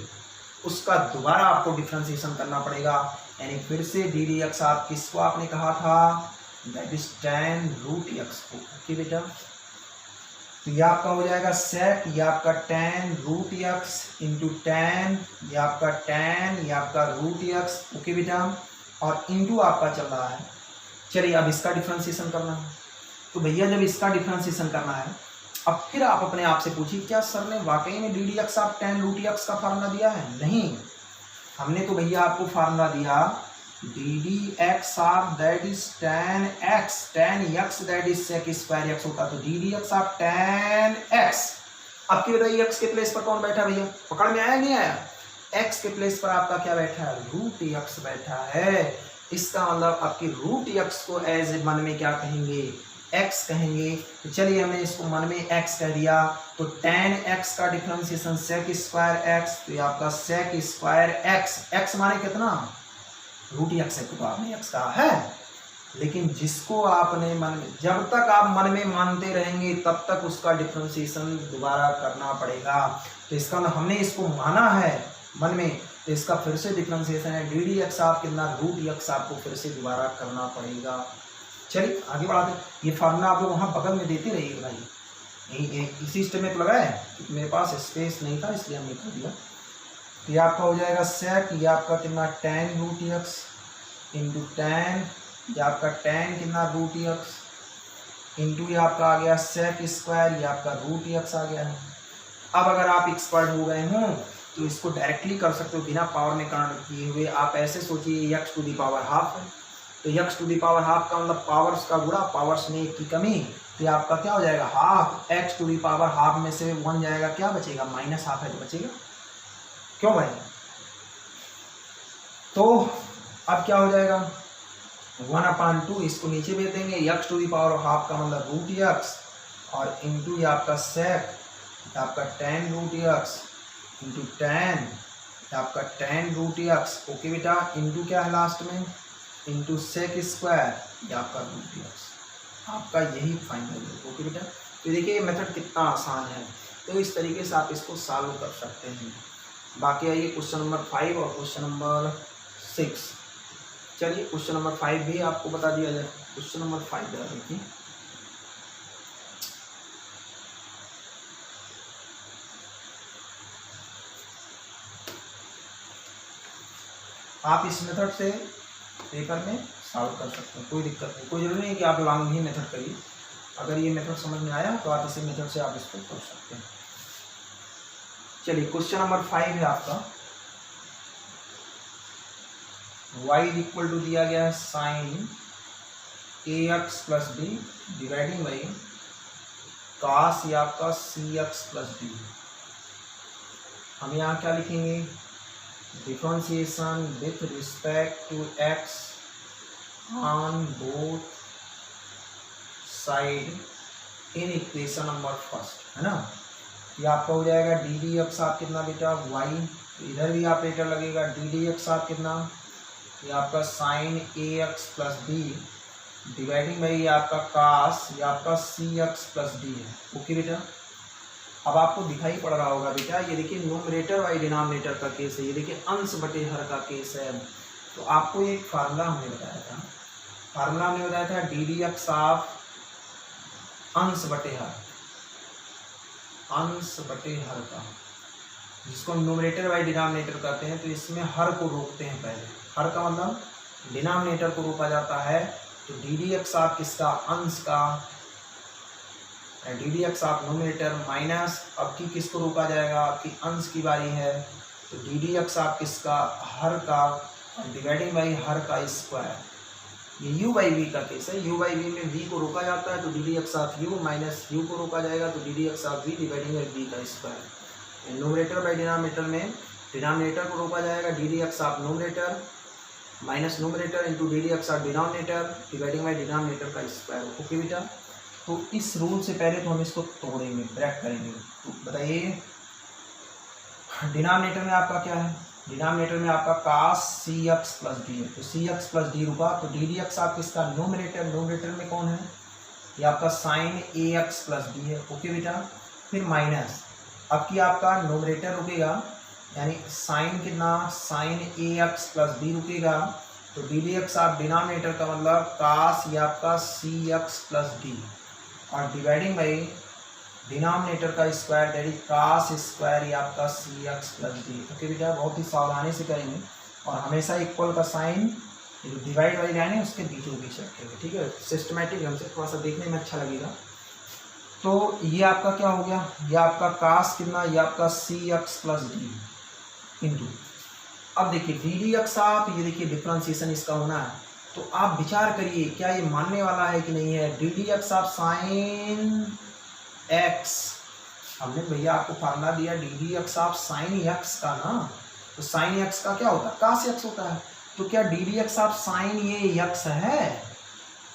उसका दोबारा आपको डिफरेंशिएशन करना पड़ेगा, यानी फिर से डी डी एक्स आप किसको आपने कहा था? That is tan root x को। ओके बेटा, तो ये आपका हो जाएगा सेक, ये आपका tan root x into tan, ये आपका tan, ये आपका रूट एक्स। ओके बेटा, और इंटू आपका चल रहा है। चलिए अब इसका डिफरेंशिएशन करना है, तो भैया जब इसका डिफरेंशिएशन करना है, अब फिर आप अपने आप से पूछिए, क्या सर ने वाकई में डी डी एक्स आप tan रूट एक्स का फार्मूला दिया है? नहीं, हमने तो भैया आपको फार्मूला दिया डी डी एक्स आप that is tan x, tan x that is sec square x होता, तो डी डी एक्स आप tan एक्स। अब की बताइए एक्स के प्लेस पर कौन बैठा भैया? पकड़ में आया नहीं आया? एक्स के प्लेस पर आपका क्या बैठा है? रूट एक्स बैठा है। इसका मतलब आपकी रूट एक्स को एज मन में क्या कहेंगे? एक्स कहेंगे। तो चलिए हमने इसको मन में एक्स कह दिया, तो tan एक्स का डिफरेंशिएशन सेक स्क्वायर एक्स, तो ये आपका सेक स्क्वायर एक्स, एक्स माने कितना? रूट एक्स है, तो आपने एक्स कहा है। लेकिन जिसको आपने मन में, जब तक आप मन में मानते रहेंगे तब तक उसका डिफ्रेंशिएशन दोबारा करना पड़ेगा। तो इसका हमने इसको माना है मन में, तो इसका फिर से डिफ्रेंशिएशन है डी डी एक्स आप कितना रूट एक्स आपको फिर से दोबारा करना पड़ेगा। चलिए आगे बढ़ाते हैं। ये फार्मूला आप लोग वहाँ बगल में देते रहिए भाई, यही इसी स्टेप में तो लगा है, क्योंकि मेरे पास स्पेस नहीं था इसलिए हमने कर दिया। तो ये आपका हो जाएगा सेक, ये आपका कितना tan root x into tan, ये आपका tan कितना रूट एक्स इंटू ये आपका आ गया सेक स्क्वायर, ये आपका रूट एक्स आ गया है। अब अगर आप एक्सपर्ट हो गए हों तो इसको डायरेक्टली कर सकते हो बिना पावर में कन्वर्ट किए हुए। आप ऐसे सोचिए x to the power half है, तो x to the power half का मतलब पावर्स का गुणा, पावर्स में एक की कमी, तो आपका क्या हो जाएगा half. x to the power half में से 1 जाएगा, क्या बचेगा माइनस हाफ है तो बचेगा, क्यों भाई। तो अब क्या हो जाएगा 1/2, इसको नीचे भेज देंगे, x to the power half का मतलब रूट एक्स और इंटू ये आपका सेक, आपका tan root x into tan, आपका tan रूट एक्स, ओके बेटा, इंटू क्या है लास्ट में इंटू सेक स्क्वायर, ये आपका रूट एक्स, आपका यही फाइनल है, ओके बेटा। तो देखिए ये मेथड कितना आसान है, तो इस तरीके से आप इसको सॉल्व कर सकते हैं। बाकी आइए क्वेश्चन नंबर 5 और क्वेश्चन नंबर 6। चलिए क्वेश्चन नंबर 5 भी आपको बता दिया जाए। क्वेश्चन नंबर 5 जरा देखिए, आप इस मेथड से पेपर में सॉल्व कर सकते हैं, कोई दिक्कत नहीं, कोई जरूरी नहीं कि आप लॉन्ग ही मेथड करिए। अगर ये मेथड समझ में आया तो आप इसी मेथड से आप इसको कर सकते हैं। चलिए क्वेश्चन नंबर 5 है आपका, y इक्वल टू दिया गया है sine ax plus b dividing by cos या आपका cx प्लस d। हम यहाँ क्या लिखेंगे, differentiation with respect to x on both side in equation number first, है ना। ये आपका हो जाएगा डी डी एक्स आप कितना बेटा y, इधर भी ऑपरेटर लगेगा डी डी एक्स आप कितना, ये आपका sine A x plus b dividing by ये आपका कास, ये आपका सी एक्स प्लस डी है, ओके बेटा। अब आपको दिखाई पड़ रहा होगा बेटा, ये देखिए न्यूमरेटर बाई डिनोमिनेटर का केस है, ये देखिए अंश बटे हर का केस है। तो आपको एक फार्मूला हमने बताया था, फार्मूला हमने बताया था डी डी एक्स ऑफ अंश बटे हर, अंश बटे हर का, जिसको न्यूमरेटर बाई डिनोमिनेटर कहते हैं। तो इसमें हर को रोकते हैं पहले, हर का मतलब डिनोमिनेटर को रोका जाता है। तो डी डी एक्स ऑफ किसका, अंश का, D D x of numerator minus, अब की किसको रोका जाएगा, आपकी अंश की बारी है, तो डी डी एक्स ऑफ किसका, हर का, और डिवाइडिंग बाई हर का स्क्वायर। ये u बाई वी का केस है, u बाई वी में v को रोका जाता है, तो D D x of u minus u को रोका जाएगा, तो D D x of v dividing by v का स्क्वायर। न्यूमरेटर बाई डिनोमिनेटर में डिनोमिनेटर को रोका जाएगा, d D x of numerator minus numerator into D D x of denominator dividing by denominator का स्क्वायर, ओके बेटा। तो इस rule से पहले तो हम इसको तोड़ेंगे, ब्रेक करेंगे। तो बताइए डिनोमिनेटर में आपका क्या है, डिनोमिनेटर में आपका कास सी एक्स प्लस डी है, तो सी एक्स प्लस डी रुका, तो डी डी एक्स आप किसका, न्यूमरेटर, न्यूमरेटर में कौन है, ये आपका साइन ए एक्स प्लस डी है, ओके बेटा। फिर माइनस, अब की आपका न्यूमरेटर रुकेगा, यानी साइन कितना, साइन ए एक्स प्लस डी रुकेगा, तो डी डी एक्स आप डिनोमिनेटर का मतलब कास ये आपका सी एक्स प्लस डी, और डिवाइडिंग बाई डिनोमिनेटर का square that is cos square ये आपका सी एक्स प्लस डी, ओके बेटा। बहुत ही सावधानी से करेंगे और हमेशा इक्वल का साइन जो डिवाइड वाली लाइन है उसके बीचों बीच रखेंगे, ठीक है, सिस्टमेटिक हमसे थोड़ा सा देखने में अच्छा लगेगा। तो ये आपका क्या हो गया, ये आपका कास कितना, ये आपका सी एक्स प्लस डी इंटू, अब देखिए डी डी एक्स आप, ये देखिए डिफ्रेंशिएशन इसका होना है, तो आप विचार करिए क्या ये मानने वाला है कि नहीं है। डी डी एक्स आप साइन एक्स, हमने भैया आपको फार्मूला दिया डी डी एक्स आप साइन एक्स का ना, तो साइन एक्स का क्या होता है, कास एक्स होता है। तो क्या डी डी एक्स आप साइन ये एक्स है,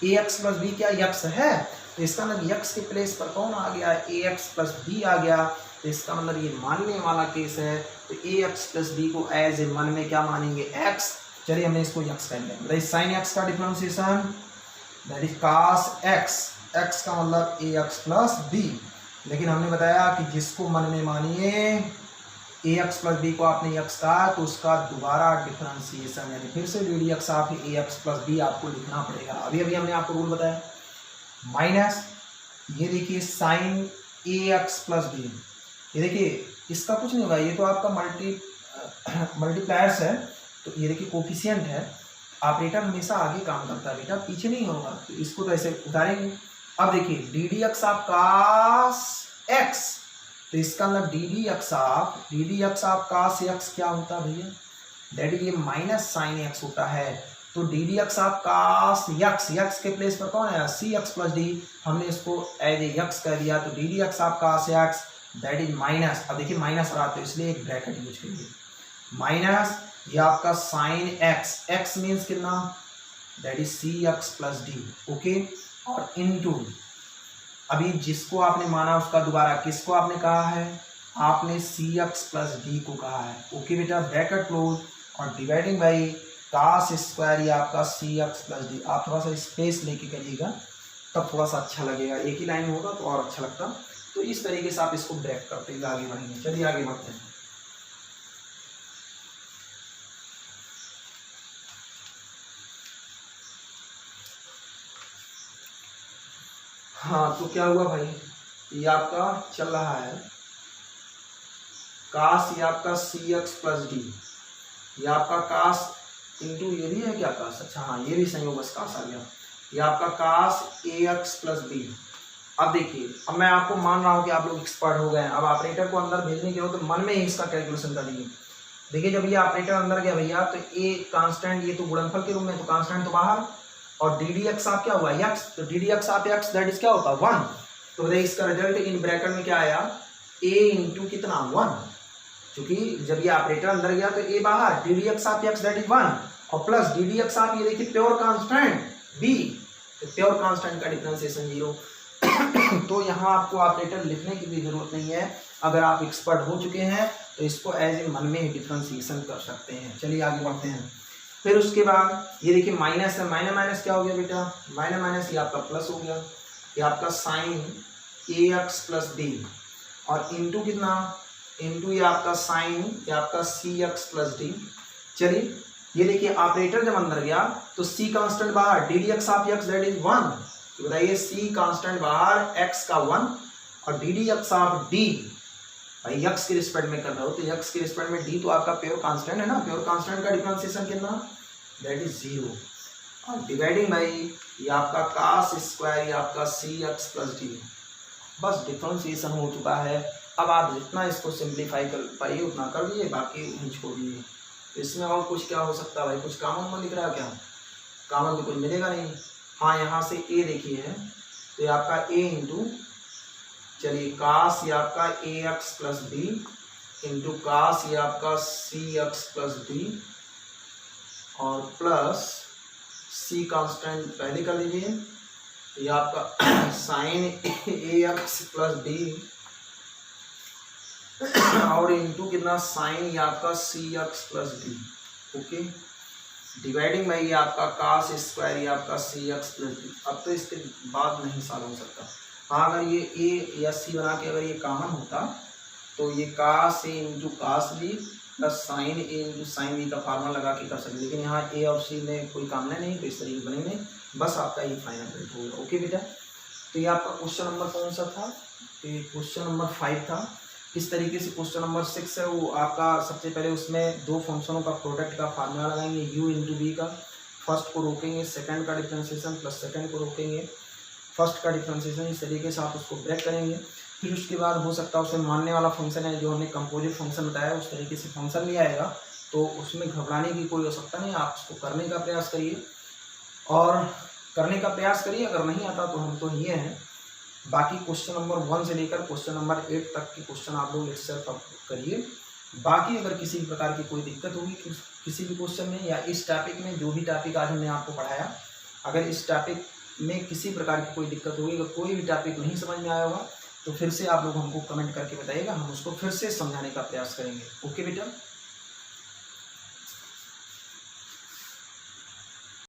ए एक्स प्लस बी क्या एक्स है, तो इसका मतलब एक्स के प्लेस पर कौन आ गया, ए एक्स प्लस बी आ गया, तो इसका मतलब ये मानने वाला केस है। तो ए एक्स प्लस बी को एज ए मन में क्या मानेंगे, एक्स। चलिए हमने इसको एक्स कर लिया, साइन एक्स का differentiation that is cos x, x का मतलब ए एक्स प्लस बी। लेकिन हमने बताया कि जिसको मन में मानिए ए एक्स प्लस बी को आपने एक्स कहा तो उसका दोबारा डिफरेंशिएशन यानी फिर से डी डी एक्स आप ए एक्स प्लस बी आपको लिखना पड़ेगा। अभी अभी हमने आपको रूल बताया। माइनस ये देखिए साइन ए एक्स प्लस बी, ये देखिए इसका कुछ नहीं होगा, ये तो आपका मल्टीप्लायर्स है, तो ये देखिए कोफिशिएंट है। ऑपरेटर हमेशा आगे काम करता है बेटा, पीछे नहीं होगा, तो इसको तो ऐसे उतारेंगे। अब देखिए डी डी एक्स आप कास एक्स, तो इसका मतलब डी डी एक्स आप कास एक्स क्या होता है भैया, दैट ये माइनस साइन एक्स होता है। तो डी डी एक्स आप कास यक्स, यक्स के प्लेस पर कौन है सी एक्स प्लस डी, हमने इसको एज ए यक्स कर दिया, तो डी डी एक्स आप कास एक्स दैट इज माइनस। अब देखिए माइनस रहा तो इसलिए एक ब्रैकेट यूज करिए, माइनस ये आपका साइन एक्स, एक्स मीन्स कितना that is c x plus D, okay. और इनटू अभी जिसको आपने माना उसका दोबारा किसको आपने कहा है, आपने सी एक्स प्लस डी को कहा है, ओके बेटा, ब्रैकेट क्लोज और डिवाइडिंग बाई कास स्क्वायर ये आपका सी एक्स प्लस डी। आप थोड़ा सा स्पेस लेके करिएगा तब थोड़ा सा अच्छा लगेगा, एक ही लाइन होगा तो और अच्छा लगता। तो इस तरीके से आप इसको ब्रेक करते हुए आगे बढ़ेंगे। चलिए आगे बढ़ते हैं। हाँ तो क्या हुआ भाई, ये आपका चल रहा है कास ये आपका सी एक्स प्लस डी, ये आपका कास इंटू ये भी है क्या कास, अच्छा हाँ ये भी संयोग बस कास आ गया, ये आपका कास ए एक्स प्लस बी। अब देखिए अब मैं आपको मान रहा हूँ कि आप लोग एक्सपर्ट हो गए हैं, अब ऑपरेटर को अंदर भेजने के हो तो मन में ही इसका कैलकुलेशन कर लीजिए। देखिए जब ये ऑपरेटर अंदर गया भैया तो ए कांस्टेंट, ये तो गुणनफल के रूप में तो कांस्टेंट तो बाहर, और डी डी एक्स आप क्या हुआ एक्स, तो डी डी एक्स आप एक्स दैट इज क्या होता है 1। तो बताइए इसका रिजल्ट इन ब्रैकेट में क्या आया ए इंटू कितना 1, क्योंकि जब ये ऑपरेटर अंदर गया तो ए बाहर, डी डी एक्स आप एक्स दैट इज 1 और प्लस डी डी एक्स आप ये देखिए प्योर कांस्टेंट बी, तो प्योर कांस्टेंट का डिफरेंशिएशन 0। तो यहाँ आपको ऑपरेटर लिखने की भी जरूरत नहीं है, अगर आप एक्सपर्ट हो चुके हैं तो इसको एज ए मन में ही डिफरेंशिएशन कर सकते हैं। चलिए आगे बढ़ते हैं। फिर उसके बाद ये देखिए माइनस है, माइनस माइनस क्या हो गया बेटा, माइनस माइनस ये आपका प्लस हो गया, ये आपका साइन ए एक्स प्लस डी और इंटू कितना, इंटू ये आपका साइन ये आपका सी एक्स प्लस डी। चलिए ये देखिए ऑपरेटर जब अंदर गया तो सी कांस्टेंट बाहर, डी डी एक्स आप एक्स दैट इज 1, तो बताइए सी कांस्टेंट बाहर एक्स का 1 और डी डी एक्स आप डी, भाई यक्स के रिस्पेक्ट में कर रहे हो तो यक्स के रिस्पेक्ट में डी तो आपका प्योर कांस्टेंट है ना, प्योर कांस्टेंट का डिफरेंशिएशन कितना दैट इज 0 और डिवाइडिंग बाई ये आपका कास स्क्वायर ये आपका सी एक्स प्लस डी। बस डिफरेंशिएशन हो चुका है। अब आप जितना इसको सिंप्लीफाई कर पाइए उतना कर दीजिए, बाकी नहीं छोड़िए। इसमें और कुछ क्या हो सकता है भाई, कुछ कॉमन में दिख रहा है क्या, कॉमन तो कुछ मिलेगा नहीं। हाँ यहाँ से ए देखिए है तो ये आपका ए इंटू, चलिए कास ये आपका ए x plus B into cos ये आपका सी एक्स प्लस डी और प्लस सी कांस्टेंट पहले कर लीजिए, ये आपका साइन ए एक्स प्लस डी और इंटू कितना साइन ये आपका सी x plus D, okay, dividing में ये आपका कास स्क्वायर ये आपका सी एक्स प्लस डी। अब तो इसके बाद नहीं सॉल्व हो सकता। हाँ अगर ये ए या सी बना के अगर ये कॉमन होता तो ये cos A into cos B plus sine A into sine B का फार्मूला लगा के कर सकते, लेकिन यहाँ ए और सी में कोई कामना नहीं तो इस तरीके बनेंगे, बस आपका ये फाइनल रिजल्ट होगा। ओके बेटा, तो ये आपका क्वेश्चन नंबर कौन सा था, ये क्वेश्चन नंबर 5 था। इस तरीके से क्वेश्चन नंबर 6 है वो आपका सबसे पहले उसमें दो फंक्शनों का प्रोडक्ट का फार्मूला लगाएंगे u इंटू बी का, फर्स्ट को रोकेंगे सेकंड का डिफरेंशिएशन प्लस सेकंड को रोकेंगे फर्स्ट का डिफरेंशिएशन, इस तरीके से आप उसको ब्रेक करेंगे। फिर उसके बाद हो सकता है उसमें मानने वाला फंक्शन है जो हमने कंपोजिट फंक्शन बताया उस तरीके से फंक्शन भी आएगा, तो उसमें घबराने की कोई आवश्यकता नहीं, आप उसको करने का प्रयास करिए और करने का प्रयास करिए, अगर नहीं आता तो हम तो ये हैं। बाकी क्वेश्चन नंबर 1 से लेकर क्वेश्चन नंबर 8 तक की क्वेश्चन आप लोग एक्सेप्ट करिए। बाकी अगर किसी भी प्रकार की कोई दिक्कत होगी किसी भी क्वेश्चन में या इस टॉपिक में, जो भी टॉपिक आज हमने आपको पढ़ाया, अगर इस टॉपिक में किसी प्रकार की कोई दिक्कत होगी, अगर कोई भी टॉपिक नहीं समझ में आया होगा तो फिर से आप लोग हमको कमेंट करके बताइएगा, हम उसको फिर से समझाने का प्रयास करेंगे। ओके बेटा।